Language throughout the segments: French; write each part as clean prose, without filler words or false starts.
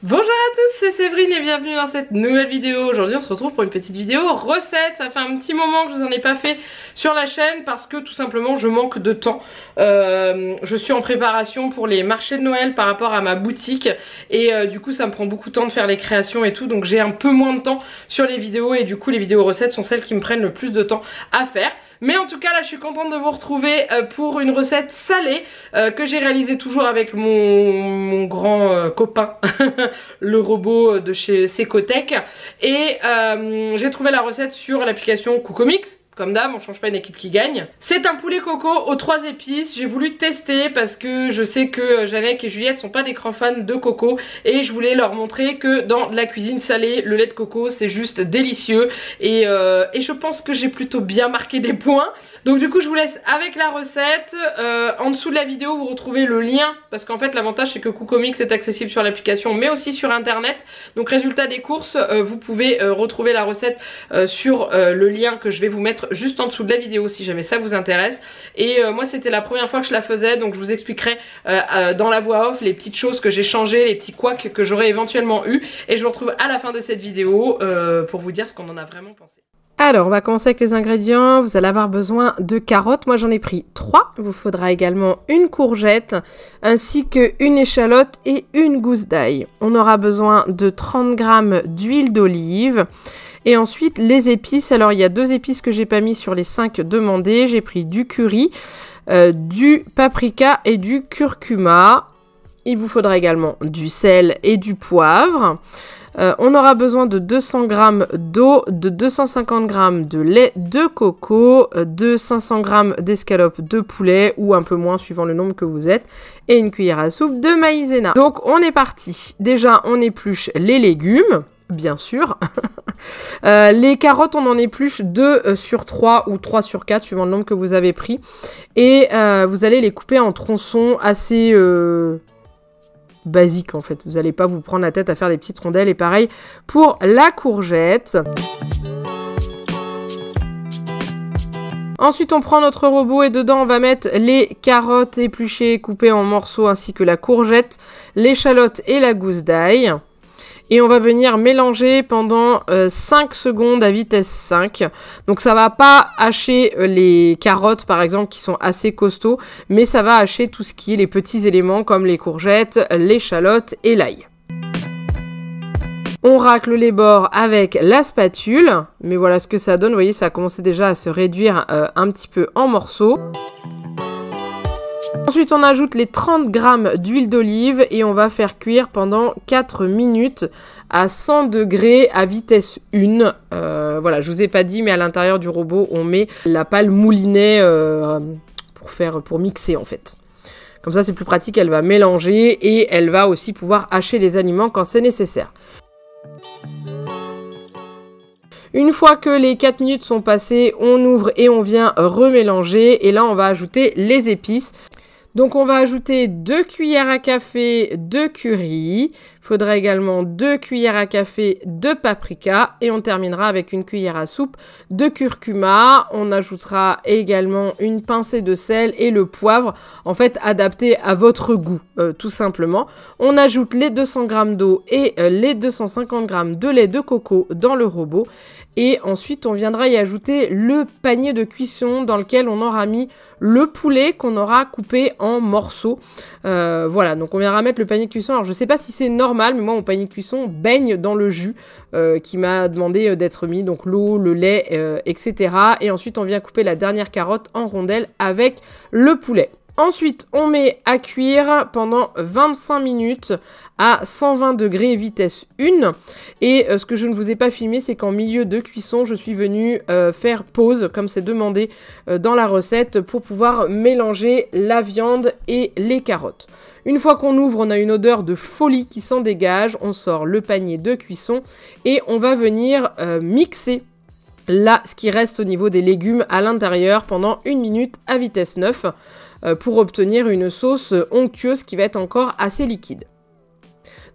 Bonjour à tous, c'est Séverine et bienvenue dans cette nouvelle vidéo. Aujourd'hui on se retrouve pour une petite vidéo recette. Ça fait un petit moment que je vous en ai pas fait sur la chaîne parce que tout simplement je manque de temps. Je suis en préparation pour les marchés de Noël par rapport à ma boutique et du coup ça me prend beaucoup de temps de faire les créations et tout, donc j'ai un peu moins de temps sur les vidéos et du coup les vidéos recettes sont celles qui me prennent le plus de temps à faire. Mais en tout cas là je suis contente de vous retrouver pour une recette salée que j'ai réalisée toujours avec mon grand copain le robot de chez Secotech. Et j'ai trouvé la recette sur l'application Cocomix. Comme d'hab, on change pas une équipe qui gagne. C'est un poulet coco aux 3 épices. J'ai voulu tester parce que je sais que Janek et Juliette sont pas des grands fans de coco et je voulais leur montrer que dans la cuisine salée, le lait de coco c'est juste délicieux et je pense que j'ai plutôt bien marqué des points. Donc du coup je vous laisse avec la recette. En dessous de la vidéo vous retrouvez le lien parce qu'en fait l'avantage c'est que Cocomix est accessible sur l'application mais aussi sur internet. Donc résultat des courses, vous pouvez retrouver la recette sur le lien que je vais vous mettre juste en dessous de la vidéo si jamais ça vous intéresse. Et moi c'était la première fois que je la faisais, donc je vous expliquerai dans la voix off les petites choses que j'ai changées, les petits couacs que j'aurais éventuellement eu. Et je vous retrouve à la fin de cette vidéo pour vous dire ce qu'on en a vraiment pensé. Alors, on va commencer avec les ingrédients. Vous allez avoir besoin de carottes. Moi, j'en ai pris 3. Il vous faudra également une courgette, ainsi qu'une échalote et une gousse d'ail. On aura besoin de 30 g d'huile d'olive. Et ensuite, les épices. Alors, il y a 2 épices que j'ai pas mis sur les 5 demandées. J'ai pris du curry, du paprika et du curcuma. Il vous faudra également du sel et du poivre. On aura besoin de 200 g d'eau, de 250 g de lait de coco, de 500 g d'escalope de poulet ou un peu moins suivant le nombre que vous êtes et une cuillère à soupe de maïzena. Donc on est parti. Déjà on épluche les légumes, bien sûr. Les carottes on en épluche 2 sur 3 ou 3 sur 4 suivant le nombre que vous avez pris. Et vous allez les couper en tronçons assez... basique en fait, vous n'allez pas vous prendre la tête à faire des petites rondelles. Et pareil pour la courgette. Ensuite on prend notre robot et dedans on va mettre les carottes épluchées, coupées en morceaux, ainsi que la courgette, l'échalote et la gousse d'ail. Et on va venir mélanger pendant 5 secondes à vitesse 5. Donc ça va pas hacher les carottes par exemple qui sont assez costauds, mais ça va hacher tout ce qui est les petits éléments comme les courgettes, l'échalote et l'ail. On racle les bords avec la spatule, mais voilà ce que ça donne. Vous voyez, ça a commencé déjà à se réduire un petit peu en morceaux. Ensuite, on ajoute les 30 g d'huile d'olive et on va faire cuire pendant 4 minutes à 100 degrés à vitesse 1. Voilà, je vous ai pas dit, mais à l'intérieur du robot, on met la pâle moulinet pour mixer en fait. Comme ça, c'est plus pratique, elle va mélanger et elle va aussi pouvoir hacher les aliments quand c'est nécessaire. Une fois que les 4 minutes sont passées, on ouvre et on vient remélanger. Et là, on va ajouter les épices. Donc on va ajouter 2 cuillères à café de curry, il faudra également 2 cuillères à café de paprika et on terminera avec une cuillère à soupe de curcuma. On ajoutera également une pincée de sel et le poivre, en fait adapté à votre goût tout simplement. On ajoute les 200 g d'eau et les 250 g de lait de coco dans le robot. Et ensuite, on viendra y ajouter le panier de cuisson dans lequel on aura mis le poulet qu'on aura coupé en morceaux. Voilà, donc on viendra mettre le panier de cuisson. Alors, je sais pas si c'est normal, mais moi, mon panier de cuisson baigne dans le jus qui m'a demandé d'être mis. Donc, l'eau, le lait, etc. Et ensuite, on vient couper la dernière carotte en rondelles avec le poulet. Ensuite, on met à cuire pendant 25 minutes à 120 degrés vitesse 1. Et ce que je ne vous ai pas filmé, c'est qu'en milieu de cuisson, je suis venue faire pause, comme c'est demandé dans la recette, pour pouvoir mélanger la viande et les carottes. Une fois qu'on ouvre, on a une odeur de folie qui s'en dégage. On sort le panier de cuisson et on va venir mixer là ce qui reste au niveau des légumes à l'intérieur pendant 1 minute à vitesse 9 pour obtenir une sauce onctueuse qui va être encore assez liquide.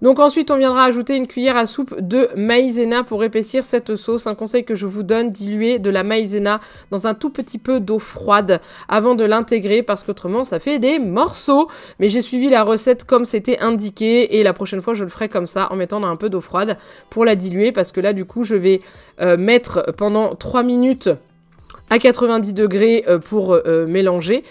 Donc ensuite on viendra ajouter une cuillère à soupe de maïzena pour épaissir cette sauce. Un conseil que je vous donne, diluer de la maïzena dans un tout petit peu d'eau froide avant de l'intégrer parce qu'autrement ça fait des morceaux. Mais j'ai suivi la recette comme c'était indiqué et la prochaine fois je le ferai comme ça en mettant dans un peu d'eau froide pour la diluer parce que là du coup je vais mettre pendant 3 minutes à 90 degrés pour mélanger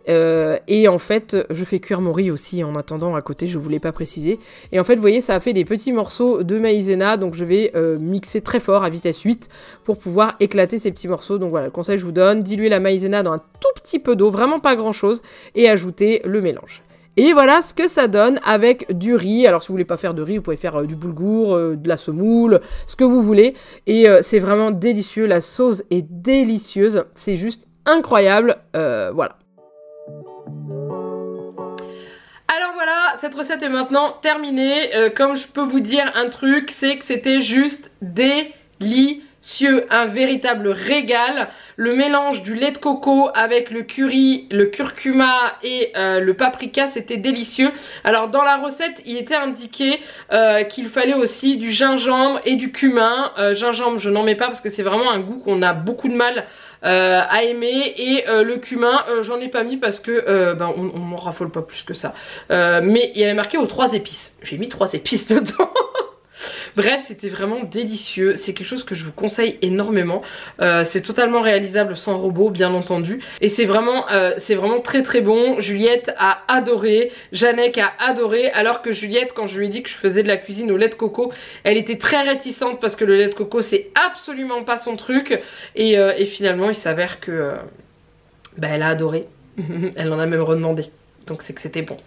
et en fait je fais cuire mon riz aussi en attendant à côté, je voulais pas préciser, et en fait vous voyez ça a fait des petits morceaux de maïzena, donc je vais mixer très fort à vitesse 8 pour pouvoir éclater ces petits morceaux. Donc voilà le conseil que je vous donne, diluer la maïzena dans un tout petit peu d'eau, vraiment pas grand chose, et ajouter le mélange. Et voilà ce que ça donne avec du riz. Alors si vous voulez pas faire de riz, vous pouvez faire du boulgour, de la semoule, ce que vous voulez. Et c'est vraiment délicieux, la sauce est délicieuse, c'est juste incroyable, voilà. Alors voilà, cette recette est maintenant terminée. Comme je peux vous dire un truc, c'est que c'était juste délicieux. Un véritable régal. Le mélange du lait de coco avec le curry, le curcuma et le paprika, c'était délicieux. Alors dans la recette il était indiqué qu'il fallait aussi du gingembre et du cumin. Gingembre je n'en mets pas parce que c'est vraiment un goût qu'on a beaucoup de mal à aimer, et le cumin j'en ai pas mis parce que on m'en raffole pas plus que ça, mais il y avait marqué aux 3 épices, j'ai mis 3 épices dedans. Bref, c'était vraiment délicieux, c'est quelque chose que je vous conseille énormément, c'est totalement réalisable sans robot bien entendu, et c'est vraiment très très bon. Juliette a adoré, Janek a adoré, alors que Juliette, quand je lui ai dit que je faisais de la cuisine au lait de coco, elle était très réticente parce que le lait de coco c'est absolument pas son truc, et finalement il s'avère que elle a adoré, elle en a même redemandé. Donc c'est que c'était bon.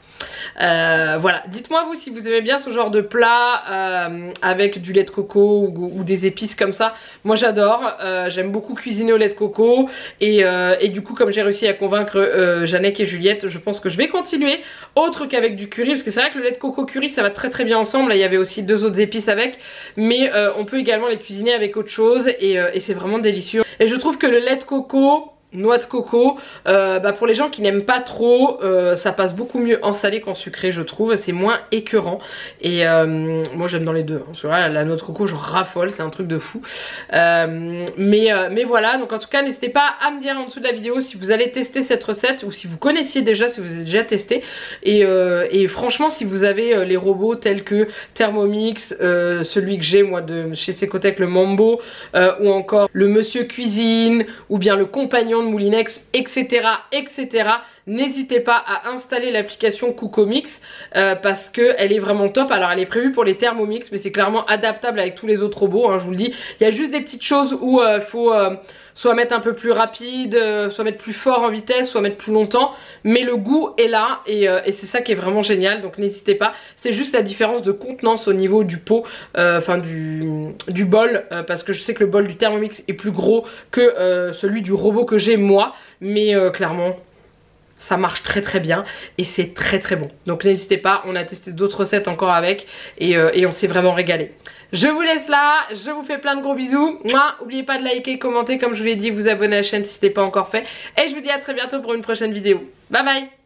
Voilà, dites-moi vous si vous aimez bien ce genre de plat avec du lait de coco ou des épices comme ça. Moi j'adore, j'aime beaucoup cuisiner au lait de coco, et du coup comme j'ai réussi à convaincre Janek et Juliette, je pense que je vais continuer autre qu'avec du curry, parce que c'est vrai que le lait de coco curry ça va très très bien ensemble. Là il y avait aussi 2 autres épices avec, mais on peut également les cuisiner avec autre chose, et c'est vraiment délicieux. Et je trouve que le lait de coco, noix de coco, pour les gens qui n'aiment pas trop, ça passe beaucoup mieux en salé qu'en sucré je trouve, c'est moins écœurant, et moi j'aime dans les deux, hein. La noix de coco je raffole, c'est un truc de fou, mais voilà, donc en tout cas n'hésitez pas à me dire en dessous de la vidéo si vous allez tester cette recette, ou si vous connaissiez déjà, si vous avez déjà testé, et franchement si vous avez les robots tels que Thermomix, celui que j'ai moi de chez Secotech, le Mambo, ou encore le Monsieur Cuisine, ou bien le Compagnon Moulinex, etc. N'hésitez pas à installer l'application Cookomix parce que elle est vraiment top. Alors elle est prévue pour les Thermomix, mais c'est clairement adaptable avec tous les autres robots, hein, je vous le dis. Il y a juste des petites choses où il faut soit mettre un peu plus rapide, soit mettre plus fort en vitesse, soit mettre plus longtemps, mais le goût est là, et c'est ça qui est vraiment génial, donc n'hésitez pas. C'est juste la différence de contenance au niveau du pot, enfin du bol, parce que je sais que le bol du Thermomix est plus gros que celui du robot que j'ai moi, mais clairement ça marche très très bien et c'est très très bon. Donc n'hésitez pas, on a testé d'autres recettes encore avec, et on s'est vraiment régalé. Je vous laisse là, je vous fais plein de gros bisous. N'oubliez pas de liker, commenter, comme je vous l'ai dit, vous abonner à la chaîne si ce n'est pas encore fait. Et je vous dis à très bientôt pour une prochaine vidéo. Bye bye.